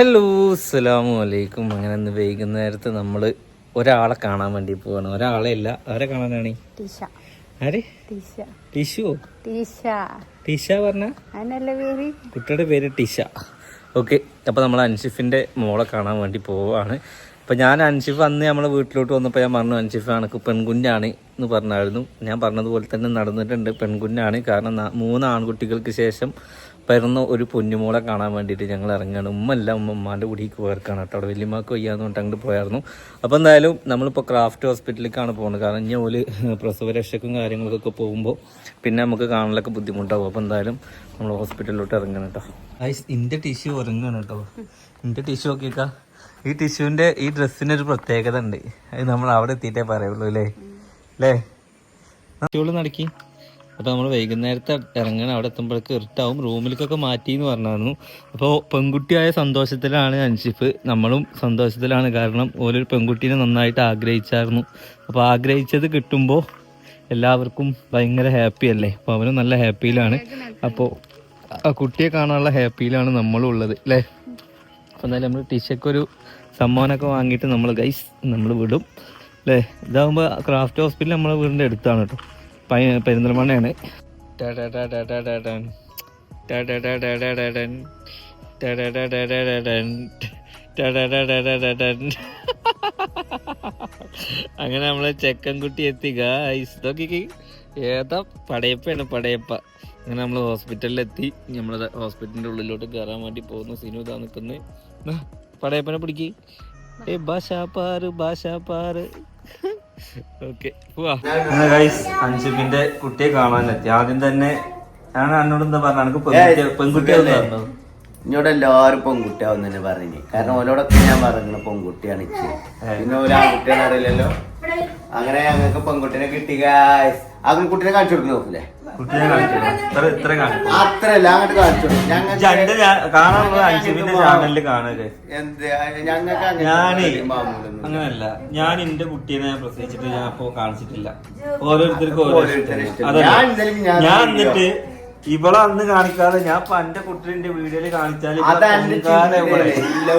Hello അസ്സലാമു അലൈക്കും. അങ്ങനെ ഇന്ന് വൈകുന്നേരത്ത് നമ്മൾ ഒരാളെ കാണാൻ വേണ്ടി പോവാണ്. ഒരാളെ അല്ല, ആരെ കാണാനാണ്? ആര്? ടിഷു. ടിഷ പറഞ്ഞ കുട്ടിയുടെ പേര് ടിഷ. ഓക്കെ, അപ്പോൾ നമ്മൾ അൻഷിഫിൻ്റെ മോളെ കാണാൻ വേണ്ടി പോവാണ്. അപ്പോൾ ഞാൻ അൻഷിഫ് അന്ന് നമ്മളെ വീട്ടിലോട്ട് വന്നപ്പോൾ ഞാൻ പറഞ്ഞു അൻഷിഫ് എനിക്ക് പെൺകുഞ്ഞാണ് എന്ന് പറഞ്ഞായിരുന്നു. ഞാൻ പറഞ്ഞതുപോലെ തന്നെ നടന്നിട്ടുണ്ട്. പെൺകുഞ്ഞാണ്. കാരണം 3 ആൺകുട്ടികൾക്ക് ശേഷം പിറന്ന ഒരു പൊന്നുമോളെ കാണാൻ വേണ്ടിയിട്ട് ഞങ്ങൾ ഇറങ്ങുകയാണ്. ഉമ്മാൻ്റെ കുടിക്ക് പോയർക്കാണ് കേട്ടോ. അവിടെ വലിയമ്മക്ക് വയ്യാന്ന് പറഞ്ഞിട്ട് അങ്ങോട്ട് പോയായിരുന്നു. അപ്പോൾ എന്തായാലും നമ്മളിപ്പോൾ ക്രാഫ്റ്റ് ഹോസ്പിറ്റലിലേക്കാണ് പോകുന്നത്. കാരണം ഇനി ഓല് പ്രസവരക്ഷക്കും കാര്യങ്ങൾക്കൊക്കെ പോകുമ്പോൾ പിന്നെ നമുക്ക് കാണലൊക്കെ ബുദ്ധിമുട്ടാവും. അപ്പോൾ എന്തായാലും നമ്മൾ ഹോസ്പിറ്റലിലോട്ട് ഇറങ്ങണം കേട്ടോ. ഇൻ്റെ ടിഷ്യൂ ഇറങ്ങുകയാണ് കേട്ടോ. ഇൻ്റെ ടിഷ്യൂ നോക്കിയേക്കാ. ഈ ടിഷ്യൂവിൻ്റെ ഈ ഡ്രസ്സിനൊരു പ്രത്യേകത ഉണ്ട്. അത് നമ്മൾ അവിടെ എത്തിയിട്ടേ പറയുള്ളൂ അല്ലേ ടിഷ്യൂള് നടക്കി. അപ്പോൾ നമ്മൾ വൈകുന്നേരത്തെ ഇറങ്ങണം. അവിടെ എത്തുമ്പോഴേക്ക് ഇരുട്ടാവും. റൂമിലേക്കൊക്കെ മാറ്റി എന്ന് പറഞ്ഞായിരുന്നു. അപ്പോൾ പെൺകുട്ടിയായ സന്തോഷത്തിലാണ് അൻഷിഫ്. നമ്മളും സന്തോഷത്തിലാണ്. കാരണം ഓരോ പെൺകുട്ടീനെ നന്നായിട്ട് ആഗ്രഹിച്ചായിരുന്നു. അപ്പോൾ ആഗ്രഹിച്ചത് കിട്ടുമ്പോൾ എല്ലാവർക്കും ഭയങ്കര ഹാപ്പി അല്ലേ. അപ്പോൾ അവനും നല്ല ഹാപ്പിയിലാണ്. അപ്പോൾ ആ കുട്ടിയെ കാണാനുള്ള ഹാപ്പിയിലാണ് നമ്മളും ഉള്ളത് അല്ലേ. അപ്പോൾ എന്തായാലും നമ്മൾ ടീച്ചർക്കൊരു സമ്മാനമൊക്കെ വാങ്ങിയിട്ട് നമ്മൾ വിടും അല്ലേ. ഇതാകുമ്പോൾ ക്രാഫ്റ്റ് ഹോസ്പിറ്റൽ നമ്മളെ വീടിൻ്റെ അടുത്താണ് കേട്ടോ. പെരിന്തൽമണ്ണയാണ്. അങ്ങനെ നമ്മളെ ചെക്കൻകുട്ടി എത്തിക്ക. ഇതൊക്കെ ഏതാ പടയപ്പാണ് പടയപ്പ. അങ്ങനെ നമ്മൾ ഹോസ്പിറ്റലിലെത്തി. നമ്മളെ ഹോസ്പിറ്റലിൻ്റെ ഉള്ളിലോട്ട് കയറാൻ വേണ്ടി പോകുന്നു. സിനു ഇതാ നിൽക്കുന്നത്. പടയപ്പനെ പിടിക്ക്. ഭാഷ പാറ്. ഓക്കെ പോവാ. അൻഷിഫിന്റെ കുട്ടിയെ കാണാനെത്തി. ആദ്യം തന്നെ ഞാൻ എന്നോട് എന്താ പറഞ്ഞ പെൺകുട്ടിയാവുന്ന പറഞ്ഞു. എന്നോട് എല്ലാവരും പെൺകുട്ടിയാവും തന്നെ പറഞ്ഞു. കാരണം ഓരോടൊക്കെ ഞാൻ പറഞ്ഞു പെൺകുട്ടിയാണ് ഇച്ച്. പിന്നെ ഒരാൺകുട്ടിയാണ് അറിയില്ലല്ലോ. അങ്ങനെ ഞങ്ങൾക്ക് പെൺകുട്ടിനെ കിട്ടി. ആ കുട്ടിനെ കാണിച്ചു കൊടുക്കുന്ന നോക്കില്ലേ. അത്രല്ല അങ്ങോട്ട് കാണിച്ചു അങ്ങനല്ല. ഞാൻ എന്റെ കുട്ടീനെ പ്രസവിച്ചിട്ട് ഞാൻ ഇപ്പൊ കാണിച്ചിട്ടില്ല. ഓരോരുത്തർക്കും ഓരോ. ഞാൻ എന്നിട്ട് ഇവളെ അന്ന് കാണിക്കാതെ ഞാൻ ഇപ്പൊ എന്റെ കുട്ടീന്റെ വീഡിയോയില് കാണിച്ചാല്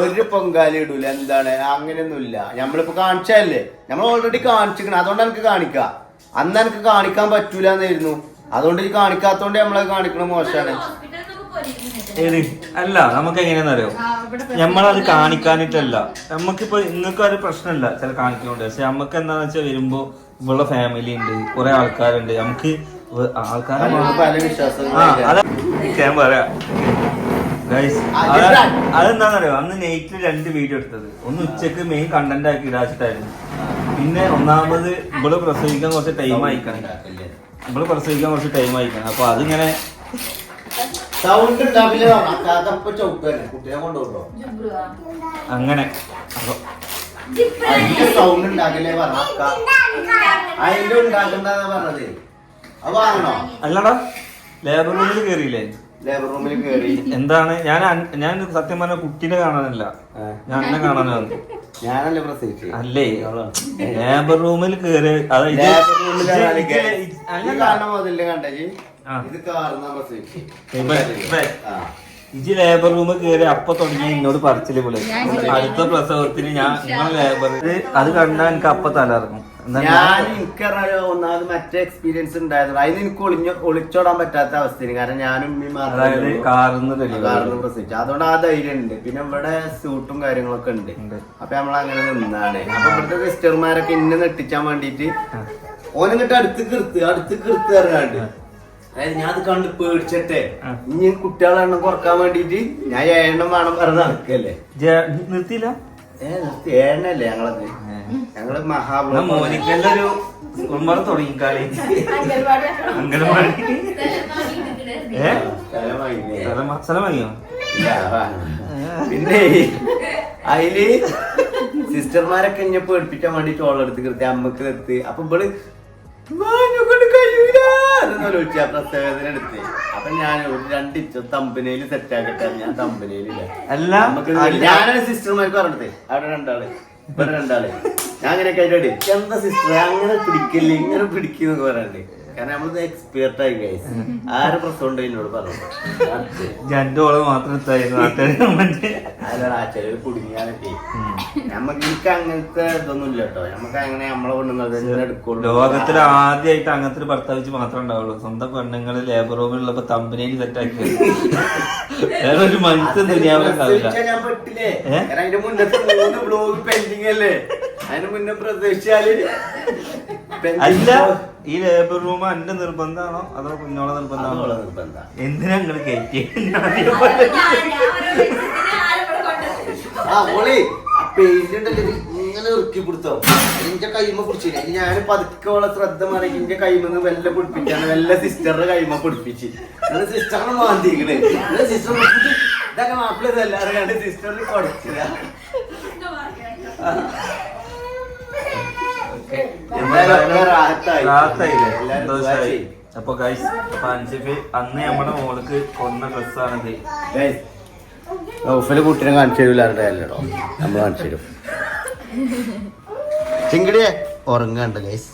ഒരു പൊങ്കാലി ഇടൂല. എന്താണ് അങ്ങനെയൊന്നുമില്ല. നമ്മളിപ്പോ കാണിച്ചല്ലേ. നമ്മൾ ഓൾറെഡി കാണിച്ചിരിക്കണം. അതുകൊണ്ട് എനിക്ക് കാണിക്കാം. അന്ന് എനിക്ക് കാണിക്കാൻ പറ്റൂലെന്നായിരുന്നു. അതുകൊണ്ട് ഈ കാണിക്കാത്തോണ്ട് നമ്മളെ കാണിക്കണ മോശമാണ്. അല്ല, നമുക്ക് എങ്ങനെയാണെന്നറിയോ, നമ്മളത് കാണിക്കാനിട്ടല്ല. നമുക്കിപ്പോ നിങ്ങൾക്ക് ഒരു പ്രശ്നമില്ല ചില കാണിക്കുന്നുണ്ട്. പക്ഷെ നമുക്ക് എന്താന്ന് വെച്ചാൽ വരുമ്പോ ഇവളുടെ ഫാമിലി ഉണ്ട്, കുറെ ആൾക്കാരുണ്ട്. നമുക്ക് ആൾക്കാരെ പല വിശ്വാസം ഞാൻ പറയാം. അതെന്താന്നറിയോ, അന്ന് നൈറ്റിൽ 2 വീഡിയോ എടുത്തത്. ഒന്ന് ഉച്ചക്ക് മെയിൻ കണ്ടന്റ് ആക്കി ഇടാച്ചിട്ടായിരുന്നു. പിന്നെ ഒന്നാമത് ഇവള് പ്രസവിക്കാൻ കുറച്ച് ടൈം അയക്കണം. അപ്പൊ അതിങ്ങനെ അങ്ങനെ അല്ലടാ ലേബർ റൂമിൽ കേറിയില്ലേ? റൂമിൽ കയറി. എന്താണ് ഞാൻ സത്യം പറഞ്ഞ കുട്ടീനെ കാണാനല്ല, ഞാൻ എന്നെ കാണാനാണ്. ഞാനല്ലേ പ്രസവിച്ചു അല്ലേ. ലേബർ റൂമിൽ കയറി. ഇജ് ലേബർ റൂമിൽ കയറി അപ്പൊ തുടങ്ങി എന്നോട് പറച്ചില് പോലെ. അടുത്ത പ്രസവത്തിന് ഞാൻ ലേബർ അത് കണ്ടാ എനിക്ക് അപ്പൊ തലയിറങ്ങും. ഞാൻ എനിക്കറിയാലോ ഒന്നാമത് മറ്റേ എക്സ്പീരിയൻസ് ഉണ്ടായിരുന്നു. അതിന് എനിക്ക് ഒളിച്ചോടാൻ പറ്റാത്ത അവസ്ഥയാണ്. കാരണം ഞാനും കാർന്ന് പ്രസവിച്ചു. അതുകൊണ്ട് ആ ധൈര്യം ഉണ്ട്. പിന്നെ ഇവിടെ സ്യൂട്ടും കാര്യങ്ങളൊക്കെ ഉണ്ട്. അപ്പൊ നമ്മളങ്ങനെ നിന്നാണ്. അപ്പൊ ഇവിടുത്തെ സിസ്റ്റർമാരൊക്കെ ഇന്നെ നെട്ടിച്ചാൻ വേണ്ടിട്ട് ഓനിങ്ങട്ട് അടുത്ത് കിർത്ത് അറിയാണ്ട്. അതായത് ഞാൻ അത് കണ്ട് പേടിച്ചിട്ടെ ഇനി കുട്ടികളെ എണ്ണം കുറക്കാൻ വേണ്ടിട്ട് ഞാൻ 7 എണ്ണം വേണം പറഞ്ഞ് നടക്കല്ലേ. നിർത്തിയില്ല. നിർത്തി 7 എണ്ണല്ലേ ഞങ്ങളത്. ഞങ്ങള് മോനിക്കല്ലൊരു തുടങ്ങിക്കാളി അംഗൻവാടി സ്ഥലം വാങ്ങിയോ? പിന്നെ അതില് സിസ്റ്റർമാരൊക്കെ ഇങ്ങനെ പേടിപ്പിക്കാൻ വേണ്ടിട്ട് ഓളെടുത്ത് കൃത്യ അമ്മക്ക് നിർത്തി. അപ്പൊ ഇവള് പ്രസവേദന എടുത്ത്. അപ്പൊ ഞാൻ ഒരു 2 ഇഞ്ച് തമ്പനയില് സെറ്റാക്കട്ടെ. ഞാൻ തമ്പനയിലില്ല. ഞാനാണ് സിസ്റ്റർമാർക്ക് പറഞ്ഞത്. അവിടെ 2 ആള് ഇവിടെ 2 ആള്. ഞാൻ അങ്ങനെ കഴിഞ്ഞ എന്താ സിസ്റ്റർ അങ്ങനെ പിടിക്കില്ല ഇങ്ങനെ പിടിക്കുന്നൊക്കെ പറയണ്ടേ. കാരണം നമ്മളിത് എക്സ്പേർട്ട് ആയി ഗൈസ്. ആരെ പ്രശ്നം ഉണ്ട് എന്നോട് പറഞ്ഞു രണ്ടോള് മാത്രം ചെലവ് കുടുങ്ങിയാലൊക്കെ നമ്മക്ക് എനിക്ക് അങ്ങനത്തെ ഇതൊന്നും ഇല്ല കേട്ടോ. നമുക്ക് അങ്ങനെ നമ്മളെ പെണ്ണുങ്ങൾ എടുക്കുള്ളൂ. ലോകത്തിൽ ആദ്യമായിട്ട് അങ്ങനത്തെ ഒരു ഭർത്താവ് മാത്രമേ ഉണ്ടാവുള്ളൂ. സ്വന്തം പെണ്ണുങ്ങള് ലേബർ റൂമിലുള്ളപ്പോ തമ്പനയിൽ സെറ്റാക്കി വേറെ ഒരു മനുഷ്യൻ ഞാൻ പെട്ടില്ലേ. അതിന്റെ മുന്നത്തെ 3 ബ്ലോഗ് പെൻഡിങ് അല്ലേ. അതിന് മുന്നേ പ്രതീക്ഷിച്ചാല് അല്ല ഈ ലേബർ റൂം എന്റെ നിർബന്ധമാണോ അതോ കുഞ്ഞോളെ നിർബന്ധമാണോ? നിർബന്ധം. എന്തിനാ നിങ്ങള് കയറ്റി ഇങ്ങനെ ഇറുക്കി പിടിത്തോ എന്റെ കൈമ പിടിച്ചില്ല. ഞാൻ പതുക്കെ ശ്രദ്ധ മാറി എന്റെ കൈമെന്ന് വെല്ല പിടിപ്പിച്ചാണ്. വെല്ല സിസ്റ്ററുടെ കൈമ പിടിപ്പിച്ച് സിസ്റ്ററിനെ മാന്തിക്കണേ. സിസ്റ്റർ ഇതൊക്കെ മാപ്പിള എല്ലാവരും കണ്ട് സിസ്റ്ററിന് കൊടുക്കുക. അപ്പൊ ഗൈസ് അൻസിഫ് അന്ന് നമ്മുടെ മോൾക്ക് കൊന്ന ഡ്രസ്സാണിത്. ഊഫല് കുട്ടീനെ കാണിച്ചു തരൂല്ലോ. നമ്മൾ കാണിച്ചു തരും. ചിങ്കിടിയെ ഉറങ്ങുന്നുണ്ട് ഗൈസ്.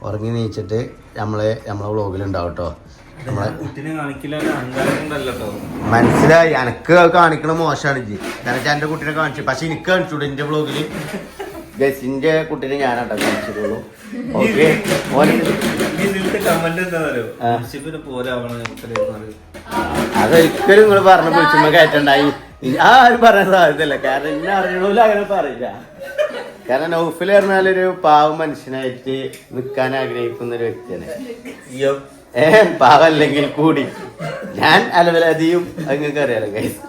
ഉറങ്ങി നീച്ചിട്ട് നമ്മളെ വ്ളോഗിലുണ്ടാവും കേട്ടോ. മനസ്സിലായി. എനക്ക് കാണിക്കണ മോശമാണ് ജി. കാരണം എന്റെ കുട്ടീനെ കാണിച്ചു. പക്ഷെ എനിക്ക് കാണിച്ചൂടെ എന്റെ വ്ളോഗില് ഗസിന്റെ കുട്ടീനെ ഞാനാട്ടോ കാണിച്ചിട്ടുള്ളൂ. അതൊരിക്കലും നിങ്ങൾ പറഞ്ഞ വിളിച്ചുമ്പോ കയറ്റണ്ടായി. ആരും പറയാൻ സാധ്യതയില്ല. കാരണം എന്നെ അറിയണോലും അങ്ങനെ പറയില്ല. കാരണം നൗഫൽ പറഞ്ഞാലൊരു പാവം മനുഷ്യനായിട്ട് നിൽക്കാൻ ആഗ്രഹിക്കുന്ന ഒരു വ്യക്തിയാണ്. പാവല്ലെങ്കിൽ കൂടി ഞാൻ അലവലാതിയും നിങ്ങൾക്ക് അറിയാലോ ഗൈസ്.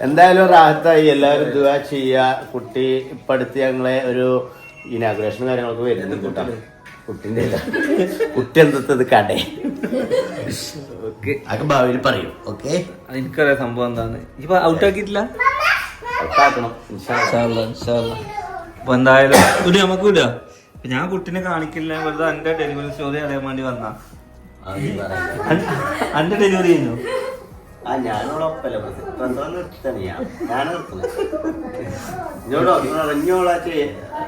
എന്തായാലും റാഹത്തായി. എല്ലാവരും ദുആ ചെയ്യുക. കുട്ടി ഇപ്പൊ അടുത്ത് ഞങ്ങളെ ഒരു ഇനാഗുറേഷൻ കാര്യങ്ങളൊക്കെ വരുന്നുണ്ട് കേട്ടോ. കുട്ടിന്റെ കുട്ടി എന്തത് കടേ അതൊക്കെ ഭാവിയിൽ പറയും. ഓക്കെ എനിക്കറിയാം സംഭവം എന്താണ്. ഇപ്പൊ ഔട്ട് ആക്കിയിട്ടില്ല. ഔട്ടാക്കണം അപ്പൊ എന്തായാലും വിടുക നമുക്ക് വിടുക. ഞാൻ കുട്ടിനെ കാണിക്കില്ല. വെറുതെ എന്റെ ഡെലിവറി സ്റ്റോറി അറിയാൻ വേണ്ടി വന്ന. എന്റെ ഡെലിവറി കഴിഞ്ഞു. ഞാനോടൊപ്പല്ല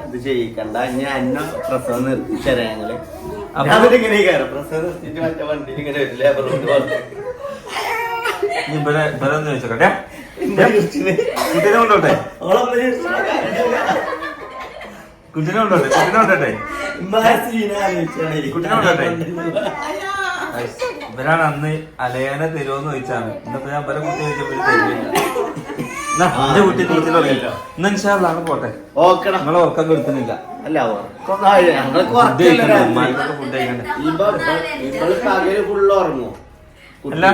ഇത് ചെയ്യിക്കണ്ട. ഞാൻ എന്നെ പ്രസവം നിർത്തിച്ചരാ. ഞങ്ങള് അവരിങ്ങനെ കയറും. പ്രസവം നിർത്തിട്ട് മറ്റേ വണ്ടിയിൽ ഇങ്ങനെ വരില്ല. ചോദിച്ചോട്ടെ കുട്ടീനെ കൊണ്ടോട്ടെ കുട്ടീനെ കൊണ്ടോട്ടെ ഇവരാണ് അന്ന് അലയാനെ തരുമോന്ന് ചോദിച്ചാണ്. ഇന്നിപ്പോ ഞാൻ പല കുട്ടി ചോദിച്ചപ്പോൾ തരുന്നില്ല. എന്റെ കുട്ടി തീർച്ചയായിട്ടും തുടങ്ങിയില്ല. ഇന്ന് ഇൻഷാല്ലാഹ് പോട്ടെ. നിങ്ങളെ ഉറക്കം കെടുക്കുന്നില്ല. ഫുഡ് കഴിക്കണ്ടേ? ഫുള്ള് ഉറങ്ങും. അല്ല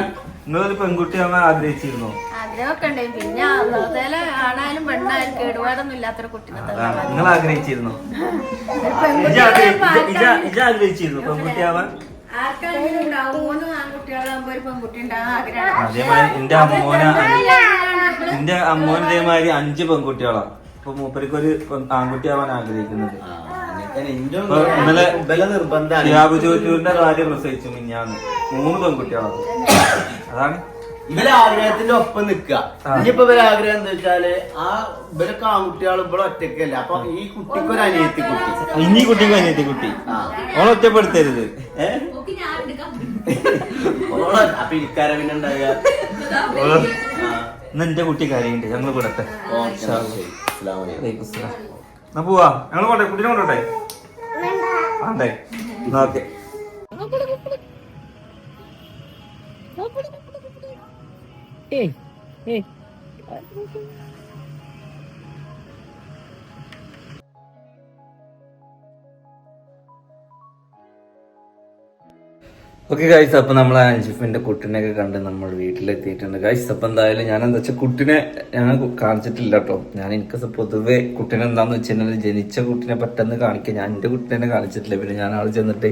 നിങ്ങളൊരു പെൺകുട്ടിയാവാൻ ആഗ്രഹിച്ചിരുന്നോ? ആഗ്രഹമൊക്കെ ഉണ്ട്. പിന്നെ ആണായാലും പെണ്ണായാലും കേടുപാടൊന്നും ഇല്ലാത്തൊരു കുട്ടിനെ നിങ്ങൾ ആഗ്രഹിച്ചിരുന്നോ? ആഗ്രഹിച്ചിരുന്നു പെൺകുട്ടിയാവാൻ? ആർക്കാണെങ്കിലും ഉണ്ടാവും. 3 ആൺകുട്ടികളാകുമ്പോ ഒരു പെൺകുട്ടി ഉണ്ടാകാൻ ആഗ്രഹം. അതേമാതിരി എന്റെ അമ്മോൻ ഇതേമാതിരി 5 പെൺകുട്ടികളാണ്. ഇപ്പൊ മൂപ്പർക്ക് ഒരു ആൺകുട്ടിയാവാൻ ആഗ്രഹിക്കുന്നുണ്ട്. ഇന്നലെ ഷിയാബുജോറ്റൂരിന്റെ ഭാര്യ പ്രസവിച്ചു മിഞ്ഞാന്ന്. 3 പെൺകുട്ടികളാണ്. അതാണ് ഇവരെ ആഗ്രഹത്തിന്റെ ഒപ്പം നിക്കുക. ഇനിയിപ്പോ ഇവരെ ആഗ്രഹം എന്താ വെച്ചാല് ഇവരൊക്കെ ആൺകുട്ടികൾ ഇവിടെ ഒറ്റക്കല്ല. അപ്പൊ ഈ കുട്ടിക്ക് ഒരു അനിയത്തി കുട്ടി. ഇനി കുട്ടിക്ക് അനിയത്തി കുട്ടി. ഓളെ ഒറ്റപ്പെടുത്തരുത്. അപ്പൊ ഇരിക്കാര പിന്നെ ഉണ്ടാകുക. ഇന്ന് എന്റെ കുട്ടി കാര്യമുണ്ട്. ഞങ്ങൾ വിടട്ടെ. എന്നാ പോവാ. ഞങ്ങൾ പോട്ടെ. കുട്ടീനെ കൊണ്ടോട്ടെ. ആണ്ടേ ഓക്കെ. ഓക്കെ ഗൈസ്, അപ്പൊ നമ്മൾ അൻഷിഫിന്റെ കുട്ടിനെയൊക്കെ കണ്ട് നമ്മൾ വീട്ടിലെത്തിയിട്ടുണ്ട് ഗൈസ്. അപ്പൊ എന്തായാലും ഞാൻ എന്താ വെച്ചാൽ കുട്ടിനെ ഞാൻ കാണിച്ചിട്ടില്ല കേട്ടോ. എനിക്ക് പൊതുവെ കുട്ടീനെ എന്താന്ന് വെച്ചിട്ടുണ്ടെങ്കിൽ ജനിച്ച കുട്ടിനെ പെട്ടെന്ന് കാണിക്കുക. ഞാൻ എന്റെ കുട്ടീനെ കാണിച്ചിട്ടില്ല. പിന്നെ ഞാൻ ആൾ ചെന്നിട്ട്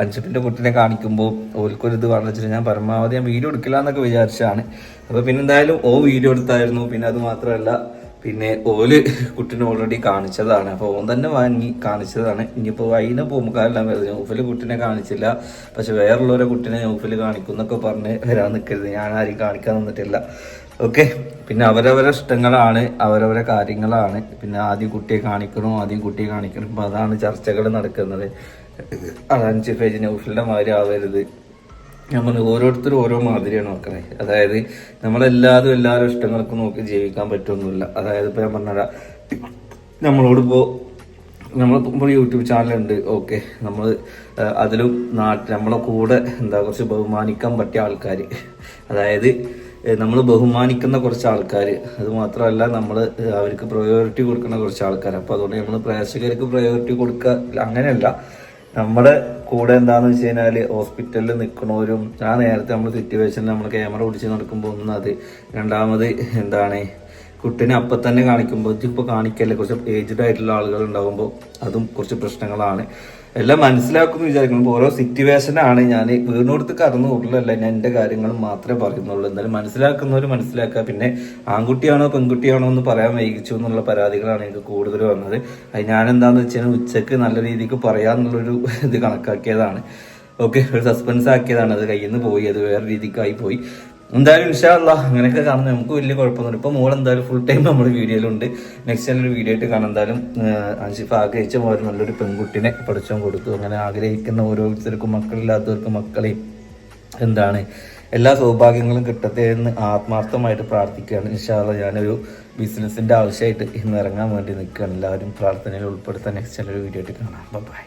അൻഷിഫിന്റെ കുട്ടിനെ കാണിക്കുമ്പോൾ ഓൽക്കൊരു ഇത് പറഞ്ഞു വെച്ചിട്ട് ഞാൻ പരമാവധി ഞാൻ വീഡിയോ എടുക്കില്ല എന്നൊക്കെ വിചാരിച്ചാണ്. അപ്പൊ പിന്നെ എന്തായാലും വീഡിയോ എടുത്തായിരുന്നു. പിന്നെ അത് മാത്രമല്ല, പിന്നെ ഓല് കുട്ടീനെ ഓൾറെഡി കാണിച്ചതാണ്. അപ്പോൾ ഓൻ തന്നെ വാങ്ങി കാണിച്ചതാണ്. ഇനിയിപ്പോൾ അതിനെ പോകുമ്പോഴെല്ലാം വരുന്നത് നൗഫല് കുട്ടീനെ കാണിച്ചില്ല, പക്ഷെ വേറുള്ളവരെ കുട്ടീനെ നൗഫല് കാണിക്കും എന്നൊക്കെ പറഞ്ഞ് വരാൻ നിൽക്കരുത്. ഞാൻ ആരും കാണിക്കാൻ നിന്നിട്ടില്ല. ഓക്കെ, പിന്നെ അവരവരെ ഇഷ്ടങ്ങളാണ്, അവരവരെ കാര്യങ്ങളാണ്. പിന്നെ ആദ്യം കുട്ടിയെ കാണിക്കണം. ഇപ്പം അതാണ് ചർച്ചകൾ നടക്കുന്നത്. അൻഷിഫ നൗഫലിന്റെ മാതിരി ആവരുത്. നമ്മൾ ഓരോരുത്തരും ഓരോ മാതിരിയാണ് മക്കളെ. അതായത് നമ്മളെല്ലാവരും എല്ലാവരും ഇഷ്ടങ്ങൾക്ക് നോക്കി ജീവിക്കാൻ പറ്റുമൊന്നുമില്ല. അതായത് ഇപ്പൊ ഞാൻ പറഞ്ഞാ നമ്മളോടിപ്പോൾ നമ്മളിപ്പോൾ യൂട്യൂബ് ചാനലുണ്ട്, ഓക്കെ, നമ്മൾ അതിലും നമ്മളെ കൂടെ കുറച്ച് ബഹുമാനിക്കാൻ പറ്റിയ ആൾക്കാർ, അതായത് നമ്മൾ ബഹുമാനിക്കുന്ന കുറച്ച് ആൾക്കാർ, അത് മാത്രമല്ല നമ്മൾ അവർക്ക് പ്രയോറിറ്റി കൊടുക്കുന്ന കുറച്ച് ആൾക്കാർ. അപ്പോൾ അതുകൊണ്ട് നമ്മൾ പ്രേക്ഷകർക്ക് പ്രയോറിറ്റി കൊടുക്കുക അങ്ങനെയല്ല, നമ്മുടെ കൂടെ എന്താണെന്ന് വെച്ച് കഴിഞ്ഞാൽ ഹോസ്പിറ്റലിൽ നിൽക്കണവരും ആ നേരത്തെ നമ്മൾ സിറ്റുവേഷനിൽ നമ്മൾ ക്യാമറ പിടിച്ച് നടക്കുമ്പോൾ ഒന്നത്, രണ്ടാമത് കുട്ടീനെ അപ്പം തന്നെ കാണിക്കുമ്പോൾ ഇപ്പോൾ കാണിക്കല്ലേ കുറച്ച് ഏജ്ഡ് ആയിട്ടുള്ള ആളുകൾ ഉണ്ടാകുമ്പോൾ അതും കുറച്ച് പ്രശ്നങ്ങളാണ്. എല്ലാം മനസ്സിലാക്കുമെന്ന് വിചാരിക്കുന്നു. ഓരോ സിറ്റുവേഷനാണ്. ഞാൻ വീടിനോടത്ത് കടന്നു കൂട്ടിലല്ല, ഞാൻ എൻ്റെ കാര്യങ്ങൾ മാത്രമേ പറയുന്നുള്ളൂ. എന്തായാലും മനസ്സിലാക്കുന്നവർ മനസ്സിലാക്കുക. പിന്നെ ആൺകുട്ടിയാണോ പെൺകുട്ടിയാണോ എന്ന് പറയാൻ വൈകിച്ചു എന്നുള്ള പരാതികളാണ് എനിക്ക് കൂടുതൽ വന്നത്. അത് ഞാൻ എന്താണെന്ന് വെച്ചാൽ ഉച്ചക്ക് നല്ല രീതിക്ക് പറയാന്നുള്ളൊരു ഇത് കണക്കാക്കിയതാണ്. ഓക്കെ, ഒരു സസ്പെൻസ് ആക്കിയതാണ്. അത് കയ്യിൽ നിന്ന് പോയി, അത് വേറെ രീതിക്കായി പോയി. എന്തായാലും ഇൻഷാ അല്ലാഹ് അങ്ങനെയൊക്കെ കാണുന്നത് നമുക്ക് വലിയ കുഴപ്പമൊന്നുമില്ല. ഇപ്പൊ മോൾ എന്തായാലും ഫുൾ ടൈം നമ്മുടെ വീഡിയോയിലുണ്ട്. നെക്സ്റ്റ് നല്ലൊരു വീഡിയോ ആയിട്ട് കാണാം. എന്തായാലും അൻഷിഫ ആഗ്രഹിച്ച പോലെ നല്ലൊരു പെൺകുട്ടിനെ പഠിച്ചോ കൊടുത്തു. അങ്ങനെ ആഗ്രഹിക്കുന്ന ഓരോരുത്തർക്കും മക്കളില്ലാത്തവർക്കും മക്കളെയും എല്ലാ സൗഭാഗ്യങ്ങളും കിട്ടട്ടെ എന്ന് ആത്മാർത്ഥമായിട്ട് പ്രാർത്ഥിക്കുകയാണ്. ഇൻഷാ അല്ലാഹ് ഞാനൊരു ബിസിനസിന്റെ ആവശ്യമായിട്ട് ഇന്ന് ഇറങ്ങാൻ വേണ്ടി നിൽക്കുകയാണ്. എല്ലാവരും പ്രാർത്ഥനയിൽ ഉൾപ്പെടുത്താൻ നെക്സ്റ്റ് നല്ലൊരു വീഡിയോ ആയിട്ട് കാണാം. ബൈ.